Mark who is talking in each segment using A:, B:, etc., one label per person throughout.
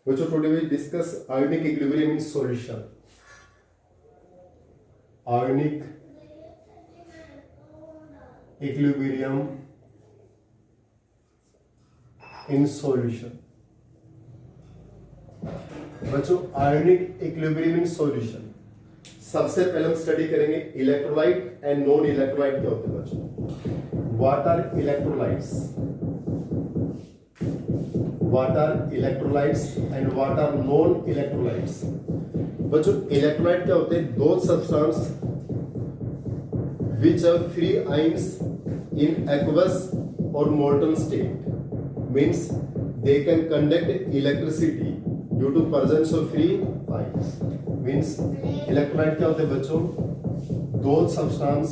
A: बच्चों today we discuss ionic equilibrium in solution. Ionic equilibrium in solution. बच्चों ionic equilibrium in solution सबसे पहले हम स्टडी करेंगे इलेक्ट्रोलाइट एंड नॉन इलेक्ट्रोलाइट क्या होते हैं बच्चों. What are electrolytes, what are electrolytes and what are non electrolytes. बच्चों इलेक्ट्रोलाइट क्या होते हैं? दो substance which have free ions in aqueous or molten state, means they can conduct electricity due to presence of free ions. means electrolyte क्या होते हैं बच्चों? दो substance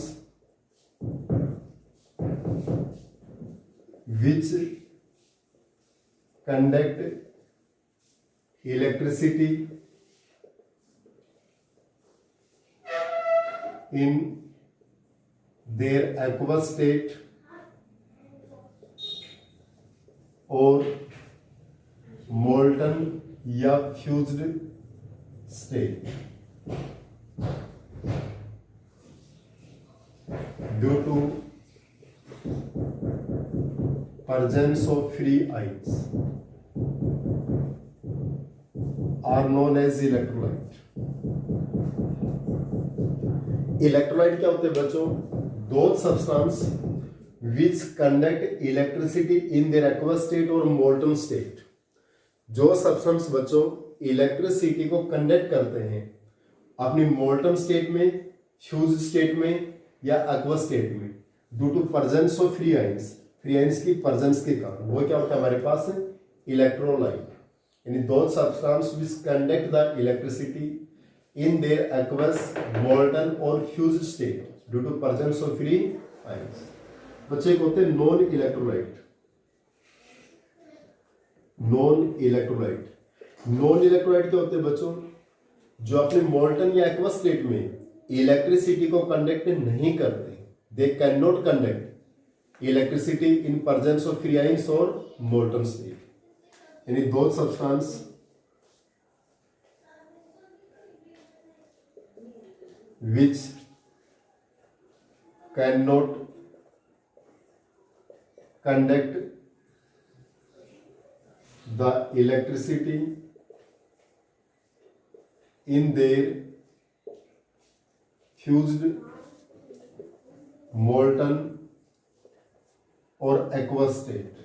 A: which conduct electricity in their aqueous state और molten या fused state due to presence of free ions are known as electrolyte. Electrolyte क्या होते हैं बच्चों? Those substance which conduct electricity in their aqueous state और molten state. जो substance बच्चों electricity को कंडक्ट करते हैं अपनी मोल्टन स्टेट में, फ्यूज स्टेट में या एक्वस स्टेट में due to presence of free ions, free ions की प्रेजेंस के कारण, वो क्या होता है हमारे पास? इलेक्ट्रोलाइट. यानी दो substance which conduct the electricity in their aqueous, molten or fused state due to presence of free ions. बच्चे एक होते हैं non electrolyte. Non electrolyte, non electrolyte क्या होते हैं बच्चों? जो अपने मोल्टन या एक्वस स्टेट में इलेक्ट्रिसिटी को कंडक्ट नहीं करते. They can not conduct electricity in presence of free ions और मोल्टन स्टेट. यानी दो substance which cannot conduct the electricity in their fused, molten or aqueous state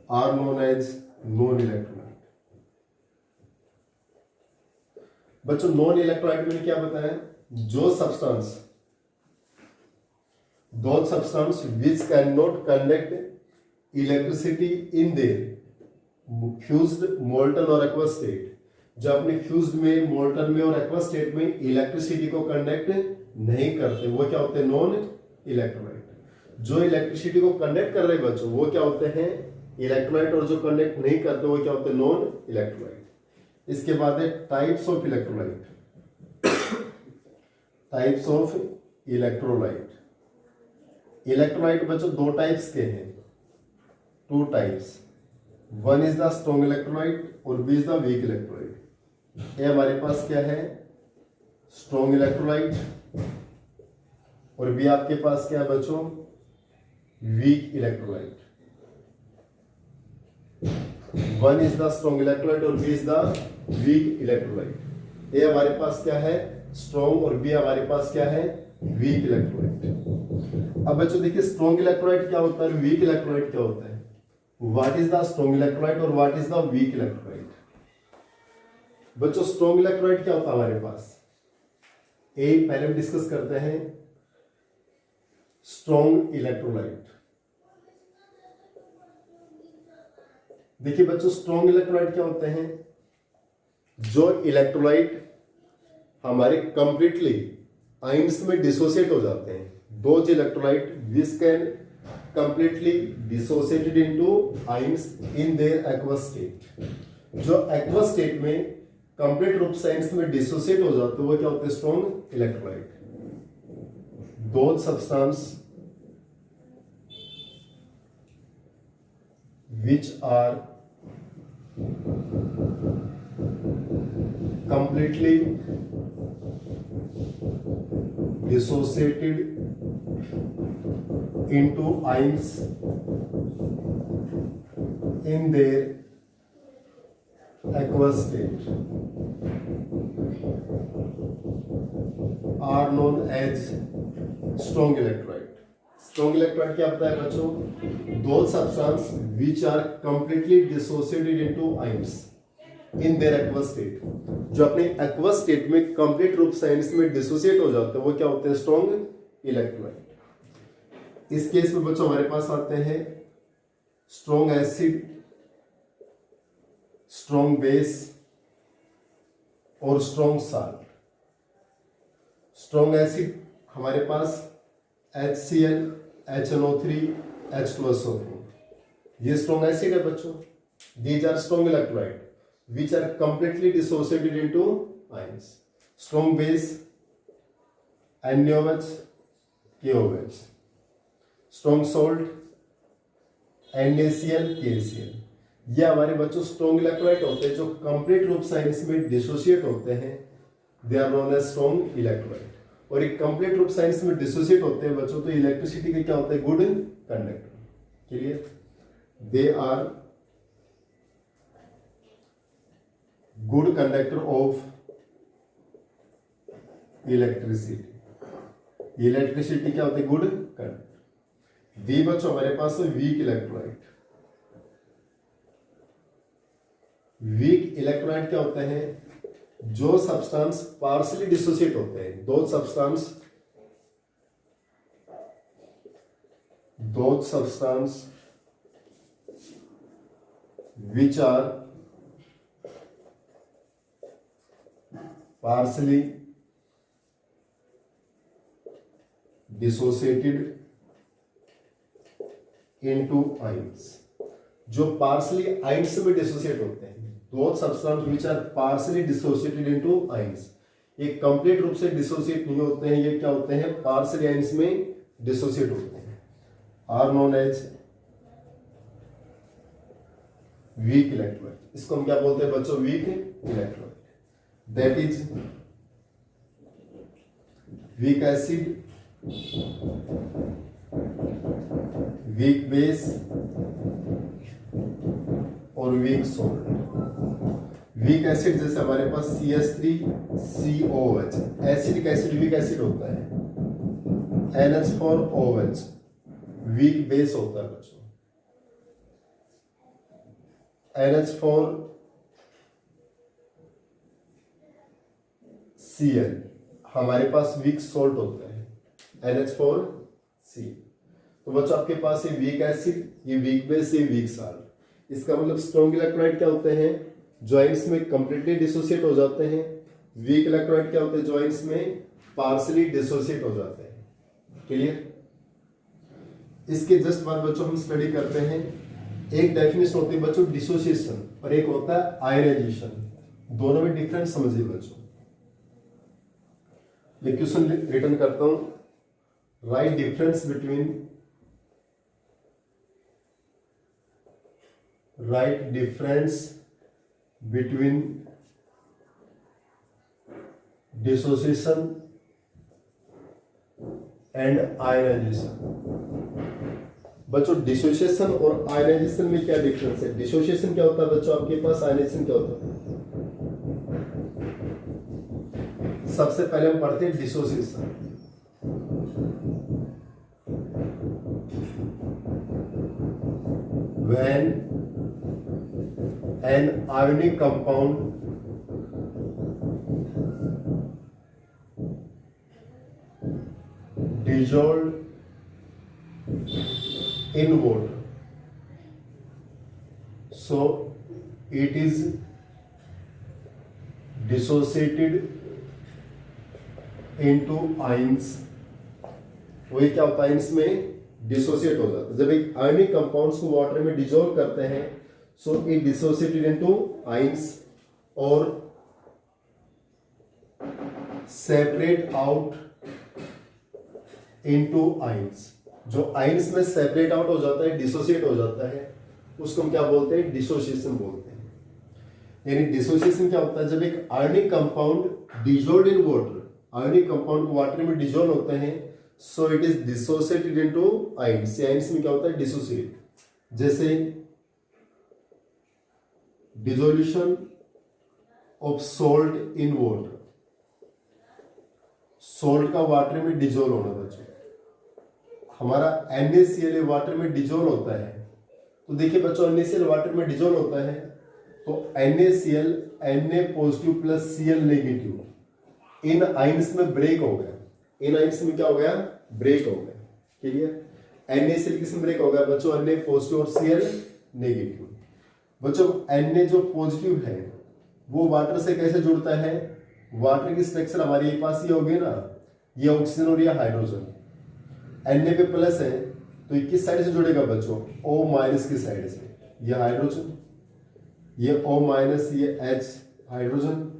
A: are known as non-electrolyte. बच्चों non electrolyte में क्या बताया? जो substance, दो substance which can not conduct electricity in there fused, molten और aqueous state. जो अपने fused में, मोल्टन में और एक्वस स्टेट में इलेक्ट्रिसिटी को कंडक्ट नहीं करते, वो क्या होते हैं? Non electrolyte. जो इलेक्ट्रिसिटी को कंडक्ट कर रहे बच्चों वो क्या होते हैं? इलेक्ट्रोलाइट. और जो कंडक्ट नहीं करते वो क्या होते हैं? Non electrolyte. इसके बाद है types of electrolyte. Types of electrolyte. Electrolyte बच्चों दो टाइप्स के हैं, two types. One is the strong electrolyte और B is the weak electrolyte. ये हमारे पास क्या है? Strong electrolyte. और बी आपके पास क्या है बच्चों? Weak electrolyte. One is the strong electrolyte और B is the weak electrolyte. A हमारे पास क्या है? स्ट्रॉन्ग. और बी हमारे पास क्या है? Weak electrolyte. अब बच्चों देखिए स्ट्रॉन्ग इलेक्ट्रोलाइट क्या होता है, वीक इलेक्ट्रोलाइट क्या होता है. What is the strong electrolyte और what is the weak electrolyte. बच्चों स्ट्रॉन्ग इलेक्ट्रोलाइट क्या होता है हमारे पास? ए पहले हम डिस्कस करते हैं स्ट्रॉन्ग इलेक्ट्रोलाइट. देखिए बच्चों स्ट्रॉन्ग इलेक्ट्रोलाइट क्या होते हैं? जो इलेक्ट्रोलाइट हमारे कंप्लीटली आयंस में डिसोसिएट हो जाते हैं. Those electrolyte which can completely dissociated into ions in their aqueous state. जो एक्वस स्टेट में कंप्लीट रूप से आयंस में डिसोसिएट हो जाते हैं वो क्या होते हैं? Strong electrolyte. Those substance which are completely dissociated into ions in their aqueous state are known as strong electrolyte. Strong electrolyte क्या होता है बच्चों? Those substance which are completely dissociated into ions in their aqueous state, जो अपने aqueous state में complete रूप से ions में डिसोसिएट हो जाते हैं, वो क्या होते हैं? Strong electrolyte. इस केस में बच्चों हमारे पास आते हैं स्ट्रॉन्ग एसिड, स्ट्रॉन्ग बेस और स्ट्रॉन्ग साल्ट। स्ट्रॉन्ग एसिड हमारे पास HCl, HNO3, H2SO4, ये स्ट्रॉन्ग एसिड है बच्चों। These are strong electrolyte which are completely dissociated into ions. Strong base NaOH, KOH। Strong salt NaCl, KCl। ये हमारे बच्चों strong electrolyte होते हैं जो कंप्लीट रूप से आयंस में डिसोसिएट होते हैं, they are known as strong electrolyte. और एक कंप्लीट रूप साइंस में डिसोसिएट होते हैं बच्चों, तो इलेक्ट्रिसिटी के क्या होता है? Good conductor. Clear? They are good conductor of electricity. Electricity क्या होती है? Good conductor. दी बच्चों हमारे पास वीक इलेक्ट्रोलाइट। वीक इलेक्ट्रोलाइट क्या होते हैं? जो सब्सटेंस पार्शियली डिसोसिएट होते हैं, दो substance which are partially dissociated into ions. जो पार्शियली आयंस में डिसोसिएट होते हैं, दो substance which are partially dissociated into ions. ये कंप्लीट रूप से डिसोसिएट नहीं होते हैं, ये क्या होते हैं? पार्शियली आयंस में डिसोसिएट होते हैं, are known as weak electrolyte. इसको हम क्या बोलते हैं बच्चों? Weak electrolyte. That is weak acid, weak base और वीक सॉल्ट। वीक एसिड जैसे हमारे पास CH3COH, acidic acid weak acid होता है। NH4OH वीक बेस होता है बच्चों। NH4Cl हमारे पास वीक सॉल्ट होता है, NH4C। तो बच्चों आपके पास ये वीक एसिड, ये वीक बेस, ये वीक सॉल्ट। इसका मतलब स्ट्रॉन्ग इलेक्ट्रोलाइट क्या होते हैं? जॉइंट्स में कंप्लीटली डिसोसिएट हो जाते हैं। वीक इलेक्ट्रोलाइट क्या होते हैं? जॉइंट्स में पार्शियली डिसोसिएट हो जाते हैं। क्लियर? इसके जस्ट बाद बच्चों हम स्टडी करते हैं। एक डेफिनेशन होती है बच्चों डिसोसिएशन और एक होता है आयनाइजेशन। दोनों में डिफरेंस समझिए बच्चों। मैं क्वेश्चन रिटर्न करता हूं। Right difference between dissociation and ionization. बच्चों डिसोसिएशन और आयनाइजेशन में क्या डिफरेंस है? डिसोसिएशन क्या होता है बच्चों आपके पास? आयनाइजेशन क्या होता है? सबसे पहले हम पढ़ते हैं dissociation. When an ionic compound dissolved in water, so it is dissociated into ions। वही क्या होता है? आयंस में डिसोसिएट हो जाता है। जब एक आयनिक कंपाउंड्स को वाटर में डिसॉल्व करते हैं, so it dissociated into ions और सेपरेट आउट इनटू आयंस। जो आयंस में सेपरेट आउट हो जाता है, डिसोसिएट हो जाता है, उसको हम क्या बोलते हैं, डिसोसिएशन बोलते हैं। यानी डिसोसिएशन क्या होता है, जब एक ionic compound dissolved in water, ionic compound water में डिजोल्व होते हैं, सो it is dissociated into ions. Ions में क्या होता है, डिसोसिएट। जैसे dissolution of salt in water, salt का वाटर में डिजोल्व होना बच्चों। हमारा NaCl वाटर में डिजोल्व होता है, तो देखिए बच्चों NaCl वाटर में डिजोल्व होता है, तो NaCl Na positive plus Cl negative इन आइंस में ब्रेक हो गया। इन आइंस में क्या हो गया, ब्रेक हो गया। क्लियर, NaCl किसमें ब्रेक हो गया बच्चों, Na पॉजिटिव और Cl नेगेटिव। बच्चों Na जो पॉजिटिव है वो वाटर से कैसे जुड़ता है, वाटर की स्ट्रक्चर हमारे पास ये होगी ना, ये ऑक्सीजन और ये हाइड्रोजन। Na पे प्लस है तो ये किस साइड से जुड़ेगा बच्चों, O माइनस की साइड से। ये हाइड्रोजन, ये O माइनस, ये H हाइड्रोजन,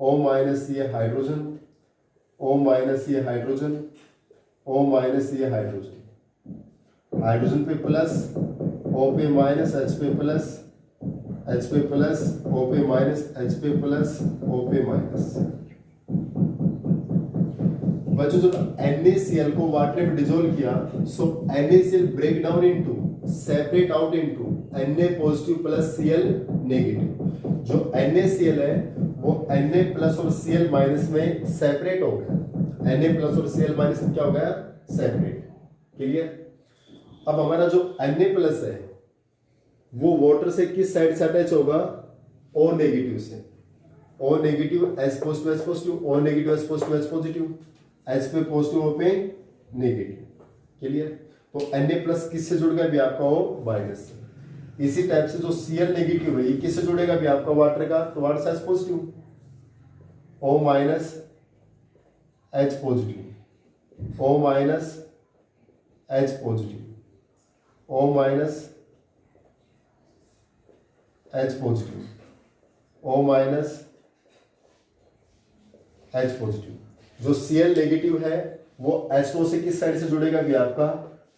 A: O माइनस ये हाइड्रोजन, O माइनस ये हाइड्रोजन, O माइनस ये हाइड्रोजन। हाइड्रोजन पे प्लस, O पे माइनस, H पे प्लस, H पे प्लस, O पे माइनस, H पे प्लस, O पे माइनस। बच्चों जब NaCl को वाटर में डिसॉल्व किया, so NaCl break down into, separate out into Na positive plus Cl negative. जो NaCl है वो Na प्लस और Cl माइनस में सेपरेट हो गया। Na प्लस और Cl माइनस में क्या हो गया, सेपरेट। क्लियर, अब हमारा जो Na प्लस है वो वाटर से किस साइड से अटैच होगा, O नेगेटिव से। O negative H positive H positive, O negative H positive H positive, H पे पॉजिटिव O पे नेगेटिव। क्लियर, तो Na प्लस किससे जुड़ गया भी आपका O माइनस से। इसी टाइप से जो Cl नेगेटिव है ये किससे जुड़ेगा भी आपका वाटर का, तो वाटर से H positive, O minus H positive, O minus H positive, O minus H positive, O minus H positive. जो Cl नेगेटिव है वो H2 से किस साइड से जुड़ेगा भी आपका,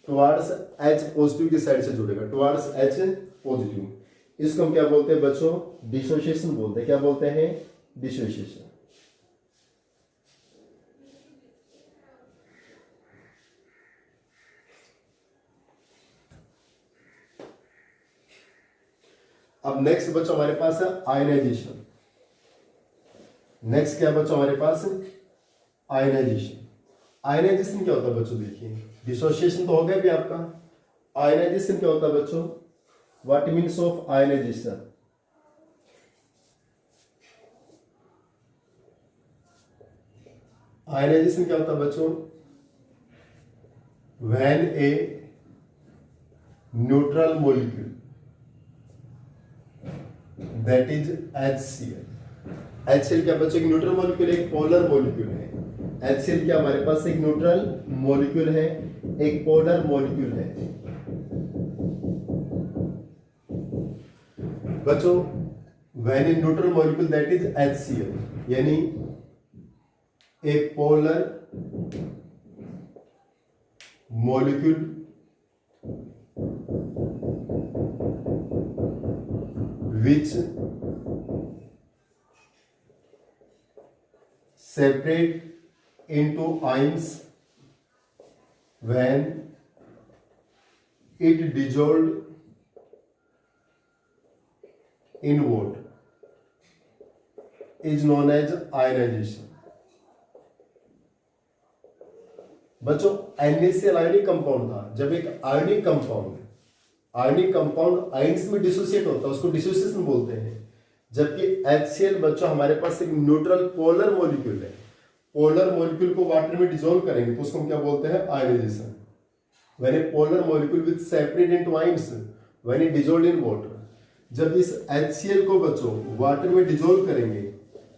A: टुवार्ड्स H पॉजिटिव की साइड से जुड़ेगा, टुवार्ड्स H पॉजिटिव। इसको हम क्या बोलते हैं बच्चों, डिसोसिएशन बोलते हैं। क्या बोलते हैं, डिसोसिएशन। अब नेक्स्ट बच्चों हमारे पास है आयनाइजेशन। नेक्स्ट क्या बच्चों हमारे पास है, आयनाइजेशन। आयनाइजेशन क्या होता है बच्चों, देखिए डिसोसिएशन तो हो गया भी आपका, आयनाइजेशन क्या होता है बच्चों, what means of ionization. Ionization क्या होता है बच्चों, when a neutral molecule that is HCl। HCl क्या बच्चों, एक न्यूट्रल मॉलिक्यूल, एक पोलर मॉलिक्यूल है। HCl क्या हमारे पास एक न्यूट्रल मॉलिक्यूल है, एक पोलर मॉलिक्यूल है। बच्चों when a neutral molecule that is HCl, यानी एक polar molecule which separate into ions when it dissolved in water is known as ionization। बच्चों NaCl आयनिक कंपाउंड था। जब एक आयनिक कंपाउंड आयंस में डिसोसिएट होता है उसको डिसोसिएशन बोलते हैं। जबकि HCl बच्चों हमारे पास एक न्यूट्रल पोलर मॉलिक्यूल है, पोलर मॉलिक्यूल को वाटर में डिसॉल्व करेंगे तो उसको हम क्या बोलते हैं, ionization. When a polar molecule with separate into ions when it dissolved in water. जब इस HCl को बच्चों वाटर में डिसॉल्व करेंगे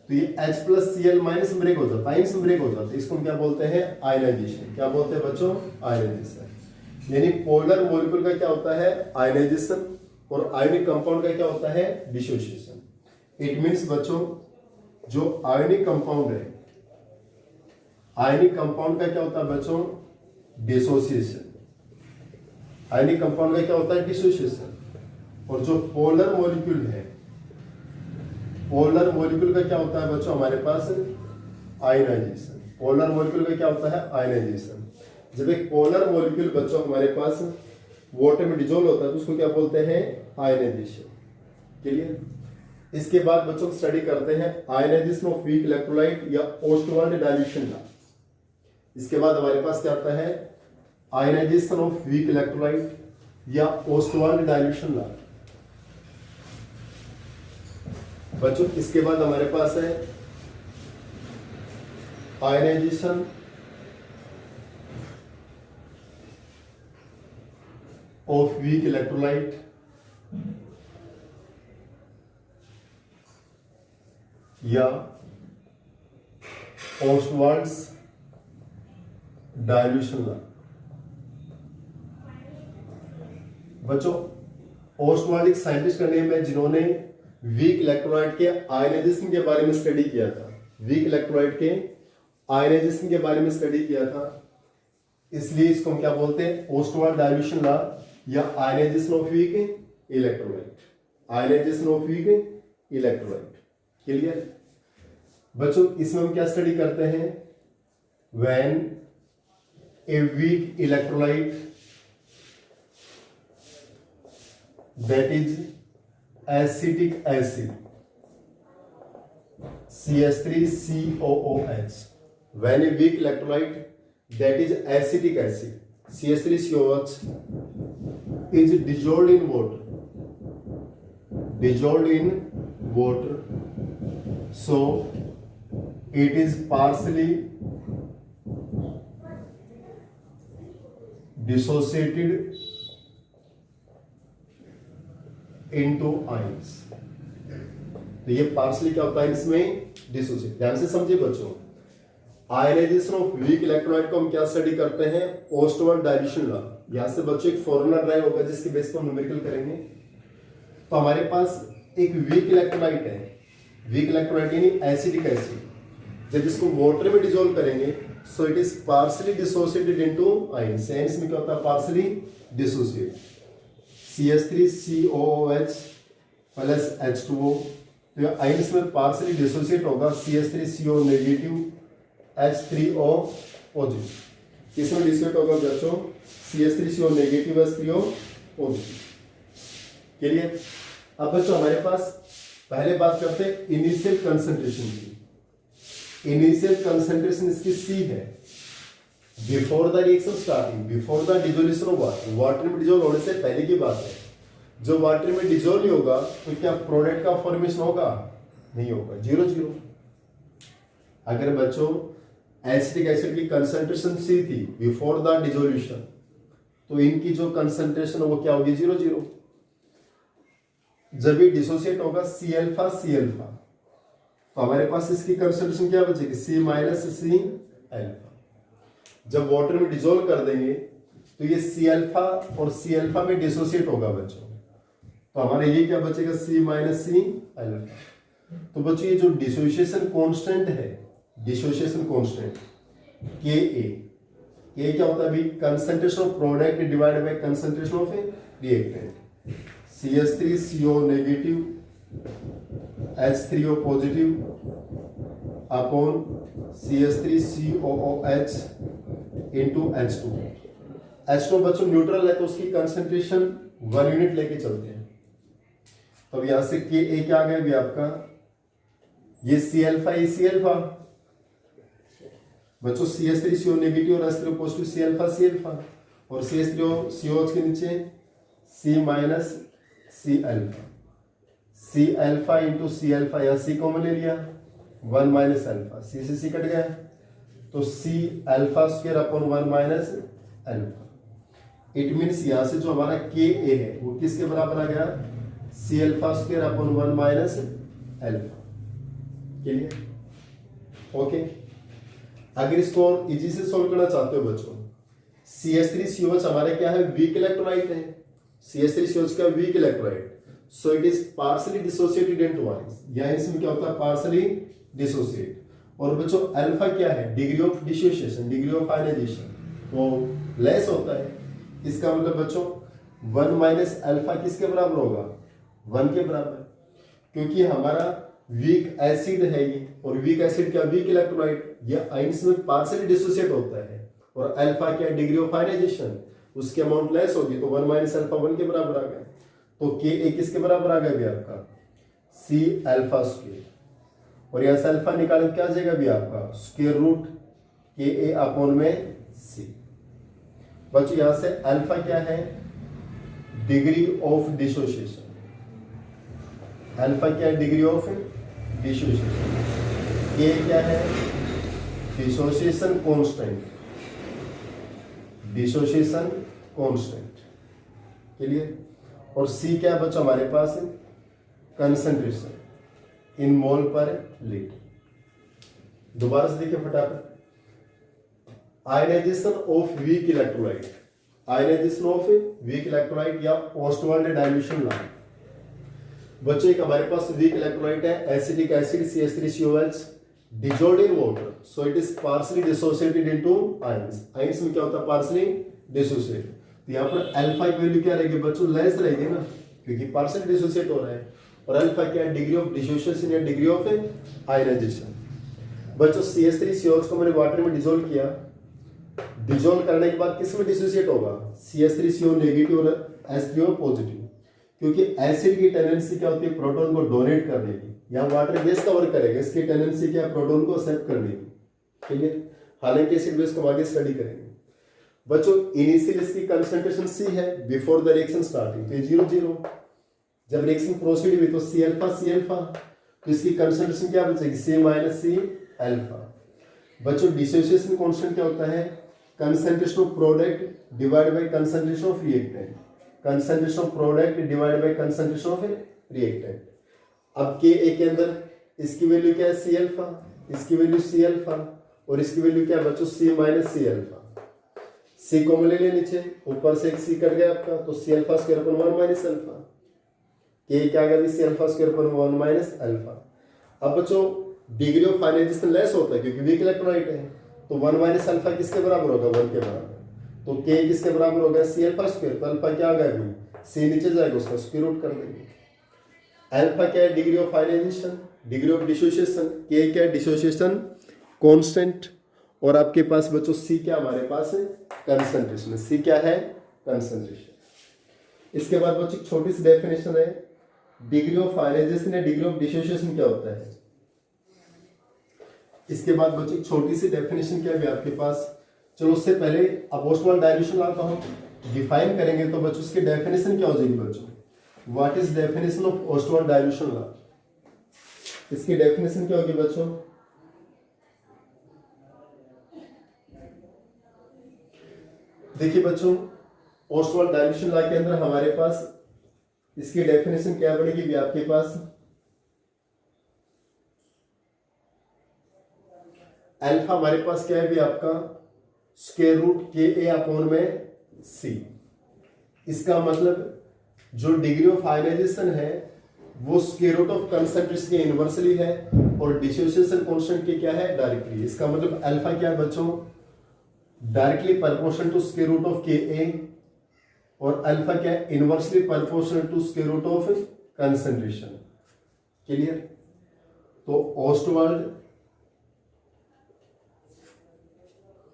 A: तो ये H plus Cl minus break हो जाता है, आयंस ब्रेक हो जाता है। इसको हम क्या बोलते हैं, आयनाइजेशन। क्या बोलते हैं बच्चों, आयनाइजेशन। यानी पोलर मॉलिक्यूल का क्या होता है, आयनाइजेशन, और आयनिक कंपाउंड का क्या होता है, डिसोसिएशन। इट मीन्स बच्चों जो आयनिक कंपाउंड है, आयनिक कंपाउंड का क्या होता है बच्चों, डिसोसिएशन। आयनिक कंपाउंड का क्या होता है, डिसोसिएशन। और जो पोलर मॉलिक्यूल है, पोलर मॉलिक्यूल का क्या होता है बच्चों हमारे पास आयनाइजेशन। पोलर मॉलिक्यूल का क्या होता है आयनाइजेशन। जब एक पोलर मॉलिक्यूल बच्चों हमारे पास वाटर में डिजोल्व होता है तो उसको क्या बोलते हैं आयनाइजेशन। क्लियर। इसके बाद बच्चों स्टडी करते हैं आयनाइजेशन ऑफ वीक इलेक्ट्रोलाइट या ओस्टवाल्ड डाइल्यूशन लॉ। इसके बाद हमारे पास क्या आता है आयनाइजेशन ऑफ वीक इलेक्ट्रोलाइट या ओस्टवाल्ड डाइल्यूशन लॉ। बच्चों इसके बाद हमारे पास है आयनाइजेशन ऑफ वीक इलेक्ट्रोलाइट या ओस्टवाल्ड्स डाइल्यूशन लॉ। बच्चों ओस्टवाल्ड एक साइंटिस्ट का नेम है जिन्होंने वीक इलेक्ट्रोलाइट के आयनाइजेशन के बारे में स्टडी किया था। वीक इलेक्ट्रोलाइट के आयनाइजेशन के बारे में स्टडी किया था, इसलिए इसको हम क्या बोलते हैं ओस्टवाल्ड डाइल्यूशन लॉ या ionization of weak electrolyte. Ionization of weak electrolyte. Clear. बच्चों इसमें हम क्या स्टडी करते हैं when a weak electrolyte that is acetic acid CH3COOH। when a weak electrolyte that is acidic acid CH3COOH is dissolved in water, so it is partially dissociated into ions। तो ये partially क्या होता है इसमें dissociate. ध्यान से समझिए बच्चों, आयनाइजेशन ऑफ वीक इलेक्ट्रोलाइट को हम क्या स्टडी करते हैं ओस्टवाल्ड डाइल्यूशन लॉ। यहां से बच्चों एक फॉर्मूला ड्राइव होगा जिसके बेस पर हम न्यूमेरिकल करेंगे। तो हमारे पास एक वीक इलेक्ट्रोलाइट है, वीक इलेक्ट्रोलाइट यानी एसिडिक एसिड। जब इसको वाटर में डिसॉल्व करेंगे so it is partially dissociated into ions. Ions में क्या होता है partially dissociate. CH3COOH plus H2O, तो आयंस में पार्सली डिसोसिएट होगा CH3CO नेगेटिव H3O पॉजिटिव। इसमें डिसोसिएट होगा बच्चों CH3CO negative H3O positive. Clear. अब बच्चों हमारे पास पहले बात करते हैं इनिशियल कंसंट्रेशन की। इनिशियल कंसंट्रेशन इसकी C है before the reaction starting, before the dissolution of water. Water में डिसॉल्व होने से पहले की बात है। जो वाटर में डिसॉल्व नहीं होगा तो क्या प्रोडक्ट का फॉर्मेशन होगा? नहीं होगा, 0 अगर बच्चों एसिटिक एसिड की कंसंट्रेशन C थी बिफोर द डिसोल्यूशन तो इनकी जो कंसंट्रेशन है वो क्या होगी 0। जब ये डिसोसिएट होगा C अल्फा तो हमारे पास इसकी कंसंट्रेशन क्या बचेगी C माइनस C अल्फा। जब वाटर में डिसॉल्व कर देंगे तो ये C अल्फा और C अल्फा में डिसोसिएट होगा बच्चों, तो हमारे ये क्या बचेगा C माइनस C अल्फा। तो बच्चों ये जो डिसोसिएशन कांस्टेंट है, डिसोसिएशन कांस्टेंट Ka क्या होता है अभी concentration of product divided by concentration of reactant. CH3CO negative H3O positive upon CH3COOH into H2 बच्चों न्यूट्रल है तो उसकी कंसंट्रेशन 1 यूनिट लेके चलते हैं। तो यहां से Ka क्या आ गया अभी आपका ये C अल्फा बच्चों CH3CO नेगेटिव और H3O पॉजिटिव C अल्फा और CH3COOH के नीचे C minus C alpha into C alpha, यहां C कॉमन ले लिया 1 माइनस अल्फा, C से C कट गया तो C alpha square upon 1 minus alpha. It means यहां से जो हमारा Ka है वो किसके बराबर आ गया C alpha square upon 1 minus alpha. Clear. Okay. अगर इसको और इजी से सॉल्व करना चाहते हो बच्चों CH3COH हमारे क्या है वीक इलेक्ट्रोलाइट है। CH3COH का weak electrolyte so it is partially dissociated into ions. यहां इसमें क्या होता है पार्सली डिसोसिएट। और बच्चों अल्फा क्या है degree of dissociation, degree of ionization तो लेस होता है। इसका मतलब बच्चों 1 माइनस अल्फा किसके बराबर होगा? 1 के बराबर, क्योंकि हमारा वीक एसिड है ये, और वीक एसिड क्या? वीक इलेक्ट्रोलाइट, ये आयंस में पार्शियली डिसोसिएट होता है, और अल्फा क्या? डिग्री ऑफ आयनाइजेशन, उसकी अमाउंट लेस होगी, तो 1 माइनस अल्फा 1 के बराबर आ गया। तो के ए किसके बराबर आ गया भी आपका? सी अल्फा स्क्वायर, और यहां से अल्फा निकालें क्या आ जाएगा भी आपका? स्क्वायर रूट के ए अपॉन में सी। बच्चों यहां से अल्फा क्या है? Degree of dissociation. अल्फा क्या है? Degree of dissociation. के क्या है? Dissociation constant, dissociation constant. Clear? और सी क्या है बच्चों हमारे पास? कंसंट्रेशन इन मोल पर लीटर। दोबारा से देखिए फटाफट। Ionization of weak electrolyte, ionization of weak electrolyte या ओस्टवाल्ड डाइल्यूशन लॉ। बच्चों एक हमारे पास वीक इलेक्ट्रोलाइट है, acetic acid CH3COH dissolved in water, so it is partially dissociated into ions। ions में क्या होता है? Partially dissociate. तो यहाँ पर अल्फा की वैल्यू क्या रहेगी बच्चों? लेस रहेगी ना, क्योंकि पार्शियली डिसोसिएट हो रहा है। और अल्फा क्या है? डिग्री ऑफ डिसोसिएशन या डिग्री ऑफ आयनाइजेशन। बच्चों CH3COH को मैंने वाटर में डिसॉल्व किया, डिसॉल्व करने के बाद किस में डिसोसिएट होगा? CH3CO नेगेटिव और H3O पॉजिटिव, क्योंकि एसिड की टेंडेंसी क्या होती है? प्रोटॉन को डोनेट करने की। यहाँ वाटर बेस का वर्क करेगा, इसकी टेंडेंसी क्या है? प्रोटॉन को एक्सेप्ट करने की। ठीक है, हालांकि एसिड बेस को आगे स्टडी करेंगे। बच्चों इनिशियल इसकी कंसंट्रेशन सी है बिफोर द रिएक्शन स्टार्टिंग, तो ये 0 जब रिएक्शन प्रोसीड हुई तो सी अल्फा, तो इसकी कंसंट्रेशन क्या बचेगी? सी माइनस सी अल्फा। बच्चों डिसोसिएशन कांस्टेंट क्या होता है? Concentration of product divide by concentration of reactant, concentration of product divide by concentration of reactant. अब के ए के अंदर इसकी वैल्यू क्या है? सी अल्फा, इसकी वैल्यू सी अल्फा, और इसकी वैल्यू क्या है बच्चों? सी माइनस सी अल्फा। सी को ले लिया नीचे, ऊपर से एक सी कट गया आपका, तो C alpha square upon 1 minus alpha. K क्या आ गया? C alpha square upon 1 minus alpha. अब बच्चों डिग्री ऑफ आयनाइजेशन लेस होता है क्योंकि वीक इलेक्ट्रोलाइट है, तो 1 माइनस अल्फा किसके बराबर होगा? 1 के बराबर। तो के किसके बराबर होगा? C alpha square. तो अल्फा क्या आ गया अभी? सी नीचे जाएगा, उसका स्क्वायर रूट कर देंगे। अल्फा क्या है? Degree of ionization, degree of dissociation. K क्या है? Dissociation constant. और आपके पास बच्चों सी क्या हमारे पास है? कंसंट्रेशन। सी क्या है? कंसंट्रेशन। इसके बाद बच्चों छोटी सी डेफिनेशन है, डिग्री ऑफ आयनाइजेशन या डिग्री ऑफ डिसोसिएशन क्या होता है। इसके बाद बच्चों छोटी सी डेफिनेशन क्या है आपके पास? चलो उससे पहले अब ओस्टवाल्ड डाइल्यूशन लॉ को हम डिफाइन करेंगे, तो बच्चों उसकी डेफिनेशन क्या हो जाएगी बच्चों? What is definition of Ostwald dilution law? इसकी डेफिनेशन क्या होगी बच्चों? देखिए बच्चों ओस्टवाल्ड डाइल्यूशन लॉ के अंदर हमारे पास इसकी डेफिनेशन क्या बनेगी भी आपके पास? अल्फा हमारे पास क्या है भी आपका? स्क्वायर रूट के ए अपॉन में सी। इसका मतलब जो डिग्री ऑफ आयनाइजेशन है वो स्क्वायर रूट ऑफ कंसंट्रेशन के इनवर्सली है, और डिसोसिएशन कांस्टेंट के क्या है? डायरेक्टली। इसका मतलब अल्फा क्या है बच्चों? Directly proportional to square root of K a, और अल्फा क्या है? Inversely proportional to square root of concentration. Clear? तो Ostwald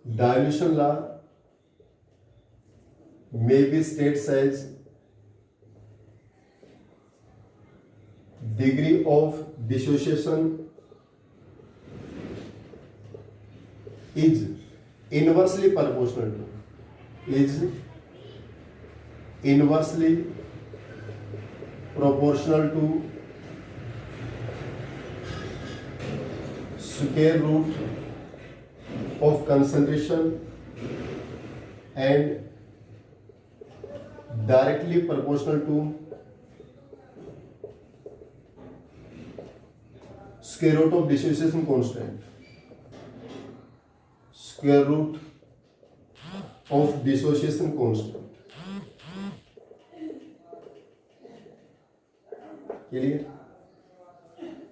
A: dilution law may be stated as degree of dissociation is inversely proportional to square root of concentration and directly proportional to square root of dissociation constant, square root of dissociation constant। Clear?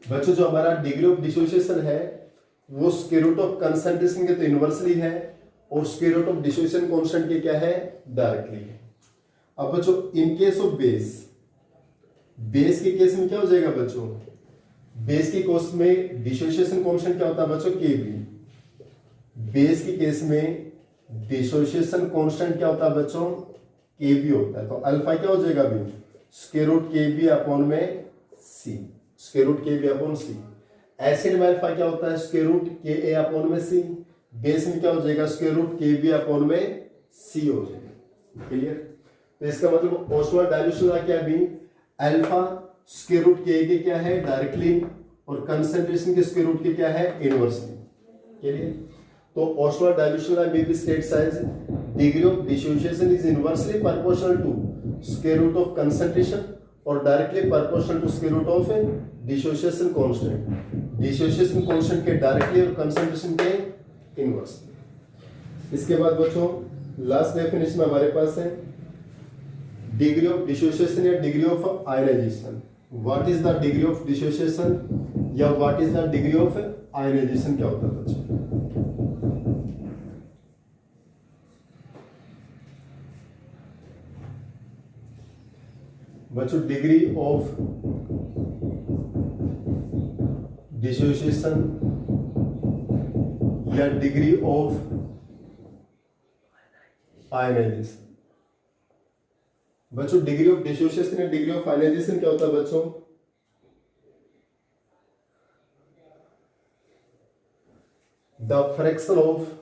A: बच्चों जो हमारा degree of dissociation है वो square root of concentration के तो inversely है, और square root of dissociation constant के क्या है? डायरेक्टली है। अब बच्चों इन केस ऑफ बेस के केस में क्या हो जाएगा बच्चों, बेस के केस में डिसोसिएशन कांस्टेंट क्या होता है बच्चों, Kb। बेस के केस में डिसोसिएशन कांस्टेंट क्या होता है बच्चों, Kb होता है। तो अल्फा क्या हो जाएगा अभी, स्क्वायर रूट Kb अपॉन में C, square root Kb upon C। Acid में अल्फा क्या होता है, स्क्वायर रूट Ka अपॉन में C। बेस में क्या हो जाएगा, स्क्वायर रूट Kb अपॉन में C हो जाएगा। क्लियर। तो इसका मतलब ऑस्मोल डाइल्यूशन का क्या भी, अल्फा स्क्वायर रूट Ka क्या है डायरेक्टली, और कंसंट्रेशन के स्क्वायर रूट के क्या है इनवर्सली। क्लियर। तो ऑस्मोल डाइल्यूशन का may be states as degree of dissociation is inversely proportional to square root of concentration और directly proportional to square root of dissociation constant. Dissociation constant के directly और concentration के inverse. इसके बाद बच्चों last definition हमारे पास है डिग्री ऑफ डिसोसिएशन या degree of ionization. What is the degree of dissociation या what is the degree of ionization, क्या होता है बच्चों। बच्चों डिग्री ऑफ डिसोसिएशन या डिग्री ऑफ आयनाइजेशन। बच्चों डिग्री ऑफ डिसोसिएशन या डिग्री ऑफ आयनाइजेशन क्या होता है बच्चों, the fraction of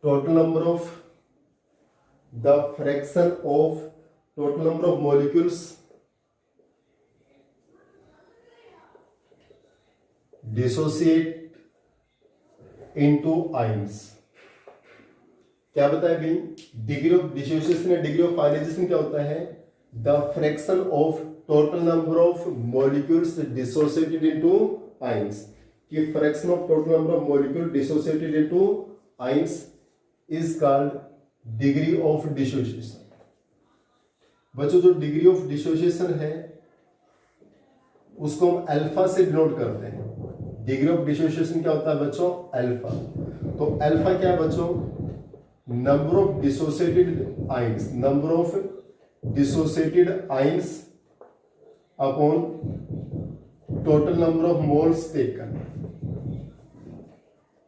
A: total number of molecules dissociate into ions। क्या बताया भाई, डिग्री ऑफ डिसोसिएशन या डिग्री ऑफ आयनाइजेशन क्या होता है, the fraction of total number of molecules dissociated into ions. कि fraction of total number of molecule dissociated into ions is called degree of dissociation. बच्चों जो डिग्री ऑफ डिसोसिएशन है उसको हम अल्फा से डिनोट करते हैं। डिग्री ऑफ डिसोसिएशन क्या होता है बच्चों, अल्फा। तो अल्फा क्या है बच्चों, number of dissociated ions, number of dissociated ions upon total number of moles taken,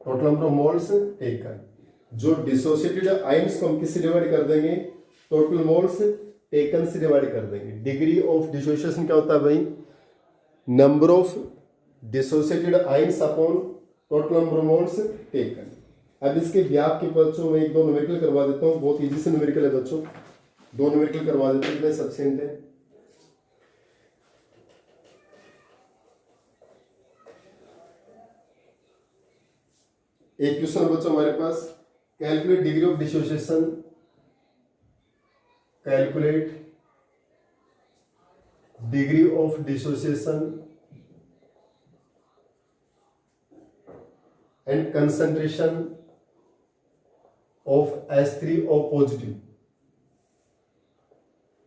A: total number of moles taken. जो डिसोसिएटेड आयंस को हम किससे डिवाइड कर देंगे, टोटल मोल्स टेकन से डिवाइड कर देंगे। डिग्री ऑफ डिसोसिएशन क्या होता है भाई, number of dissociated ions upon total number of moles taken. अब इसके व्याप के बच्चों में एक दो न्यूमेरिकल करवा देता हूं, बहुत इजी से न्यूमेरिकल है बच्चों, दो न्यूमेरिकल करवा देते हैं, सफिशिएंट है। एक क्वेश्चन है बच्चों हमारे पास, calculate degree of dissociation, calculate degree of dissociation and concentration of H3O positive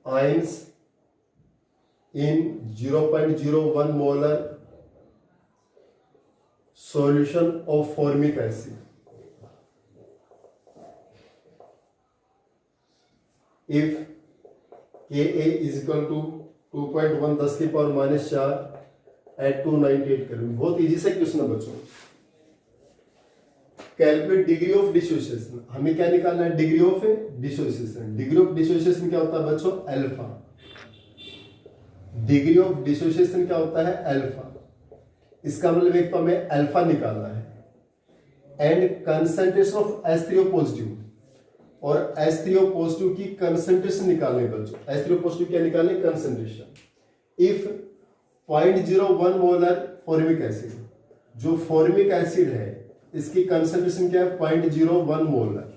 A: ions in 0.01 molar solution of formic acid if Ka is equal to 2.1 10 की पावर -4 at 298 केल्विन। बहुत इजी से question है बच्चों। Calculate degree of dissociation, हमें क्या निकालना है, degree of dissociation. Degree of dissociation क्या होता है बच्चों, अल्फा। डिग्री ऑफ डिसोसिएशन क्या होता है, अल्फा। इसका मतलब एक तो हमें अल्फा निकालना है and concentration of H3O positive, और H3O पॉजिटिव की कंसंट्रेशन निकालनी है बच्चों। H3O पॉजिटिव क्या निकालनी, concentration. If 0.01 molar formic acid, जो फॉर्मिक एसिड है इसकी कंसंट्रेशन क्या है, 0.01 मोलर,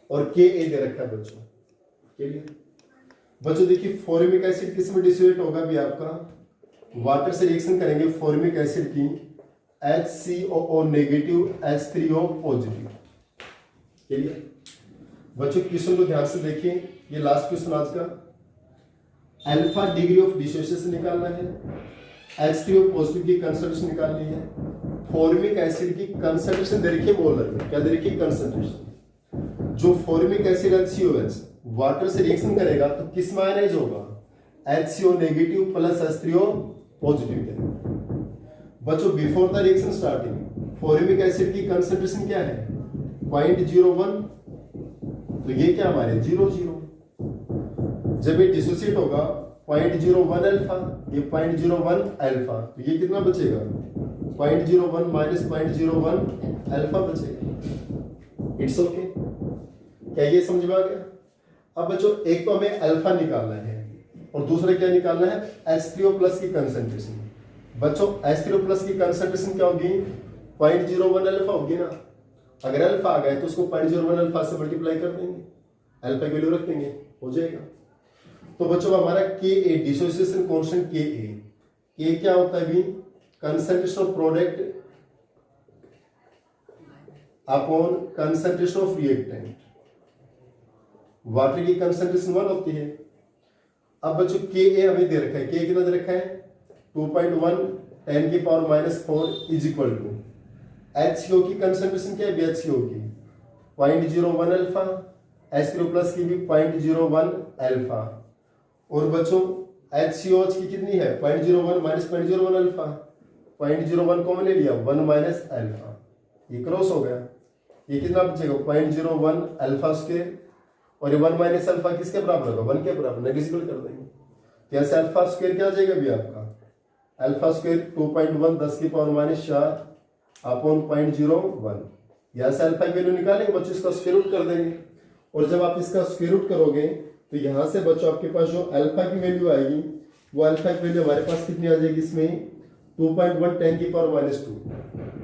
A: और Ka दे रखा है बच्चों। बच्चों देखिए फॉर्मिक एसिड किस में डिसोसिएट होगा भी आपका, वाटर से रिएक्शन करेंगे फॉर्मिक एसिड की HCOO नेगेटिव H3O पॉजिटिव। चलिए बच्चों क्वेश्चन को ध्यान से देखिए, ये लास्ट क्वेश्चन आज का। अल्फा डिग्री ऑफ डिसोसिएशन निकालना है, H3O पॉजिटिव की कंसंट्रेशन निकालनी है। फॉर्मिक एसिड की कंसंट्रेशन दे रखी है मोलर में, क्या दे रखी है कंसंट्रेशन। जो फॉर्मिक एसिड HCOH वाटर से रिएक्शन करेगा तो किस में आयनाइज होगा, HCO negative plus H3O positive के। बच्चों before the reaction starting formic acid की कंसंट्रेशन क्या है 0.01, तो ये क्या हमारे 0.0। जब ये डिसोसिएट होगा 0.01 अल्फा, ये 0.01 अल्फा, तो ये कितना बचेगा 0.01 माइनस 0.01 अल्फा बचेगा। इट्स ओके, क्या ये समझ में आ गया। अब बच्चों एक तो हमें अल्फा निकालना है और दूसरा क्या निकालना है H3O प्लस की कंसंट्रेशन। बच्चों H3O प्लस की कंसंट्रेशन क्या होगी 0.01 अल्फा होगी ना। अगर अल्फा आ गया तो उसको 0.01 अल्फा से मल्टीप्लाई कर देंगे, अल्फा की वैल्यू रख देंगे, हो जाएगा। तो बच्चों हमारा Ka डिसोसिएशन कांस्टेंट Ka क्या होता है भी concentration of product upon concentration of reactant. Water की कंसंट्रेशन 1 होती है। अब बच्चों Ka हमें दे रखा है, Ka कितना दे रखा है 2.1 10 की power -4 is equal to HCO की कंसंट्रेशन क्या है HCO की 0.01 अल्फा, H3O प्लस की भी 0.01 अल्फा, और बच्चों HCOH की कितनी है 0.01 माइनस 0.01 अल्फा, 0.01 कॉमन ले लिया 1 माइनस अल्फा, ये क्रॉस हो गया, ये कितना बचेगा 0.01 अल्फा स्क्वायर, और ये 1 माइनस अल्फा किसके बराबर होगा 1 के बराबर, नेग्लिजिबल कर देंगे। तो यहाँ से अल्फा स्क्वायर क्या आ जाएगा भी आपका अल्फा स्क्वायर 2.1 10 की पावर -4 अपॉन 0.01। यहाँ से अल्फा की वैल्यू निकालेंगे बच्चों, इसका स्क्वायर रूट कर देंगे, और जब आप इसका स्क्वायर रूट करोगे तो यहाँ से बच्चों आपके पास जो अल्फा की वैल्यू आएगी वो अल्फा की वैल्यू हमारे पास कितनी आ जाएगी इसमें 2.1 10 की पावर -2,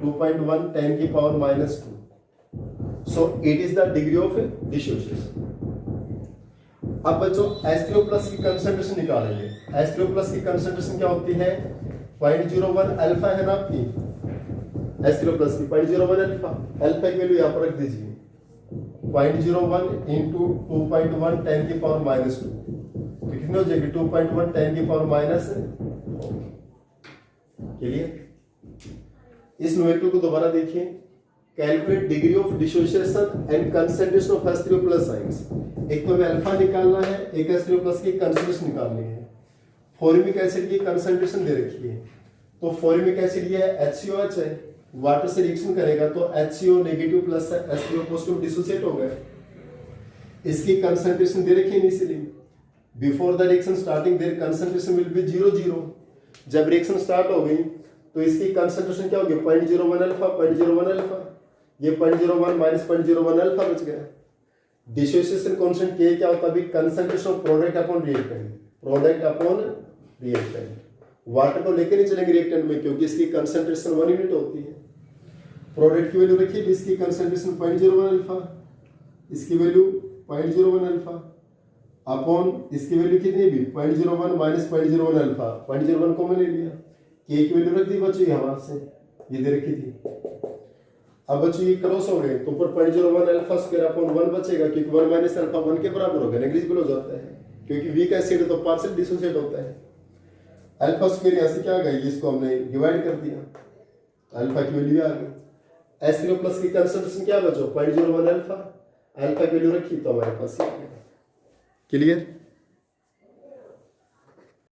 A: 2.1 10 की power -2। So it is the degree of dissociation. अब बच्चों H3O प्लस की कंसंट्रेशन निकालेंगे। H3O प्लस की कंसंट्रेशन क्या होती है 0.01 अल्फा है ना आपकी H3O प्लस की 0.01 अल्फा, अल्फा की वैल्यू यहाँ पर रख दीजिए 0.01 इंटू 2.1 10 की पावर -2, तो कितनी हो जाएगी 2.1 10 की पावर -2। क्लियर। इस न्यूमेरिकल को दोबारा देखिए, calculate degree of dissociation and concentration of H3O plus ions. एक तो हमें अल्फा निकालना है, एक H3O प्लस की कंसंट्रेशन निकालनी है। फॉर्मिक एसिड की कंसंट्रेशन दे रखी है, तो फॉर्मिक एसिड ये HCOH है, वाटर से रिएक्शन करेगा तो HCO negative plus H3O positive dissociate हो गए। इसकी कंसंट्रेशन दे रखी है initially, before the reaction starting there concentration will be 0.0। जब रिएक्शन स्टार्ट हो गई तो इसकी कंसंट्रेशन क्या होगी 0.01 अल्फा, 0.01 अल्फा, ये 0.01 माइनस 0.01 अल्फा बच गया। डिसोसिएशन कांस्टेंट K क्या होता है concentration of product upon reactant, product upon reactant. Water को लेकर नहीं चलेंगे रिएक्टेंट में क्योंकि इसकी कंसंट्रेशन 1 यूनिट होती है। प्रोडक्ट की वैल्यू रखिए, इसकी कंसंट्रेशन 0.01 अल्फा, इसकी वैल्यू 0.01 अल्फा अपॉन इसकी वैल्यू कितनी भी 0.01 माइनस 0.01 अल्फा, 0.01 कॉमन ले लिया, K की वैल्यू रख दी बच्चों यहाँ से, ये दे रखी थी। अब बच्चों ये क्रॉस हो गए तो ऊपर 0.01 अल्फा स्क्वायर अपॉन 1 बचेगा, क्योंकि 1 माइनस अल्फा 1 के बराबर होगा, नेग्लिजिबल हो जाता है, क्योंकि वीक एसिड है तो पार्शियल डिसोसिएट होता है। अल्फा स्क्वायर यहाँ से क्या आ गई, इसको हमने डिवाइड कर दिया, अल्फा की वैल्यू आ गई। H3O प्लस की कंसंट्रेशन क्या बचो 0.01 अल्फा, अल्फा की वैल्यू रखी तो हमारे पास क्लियर।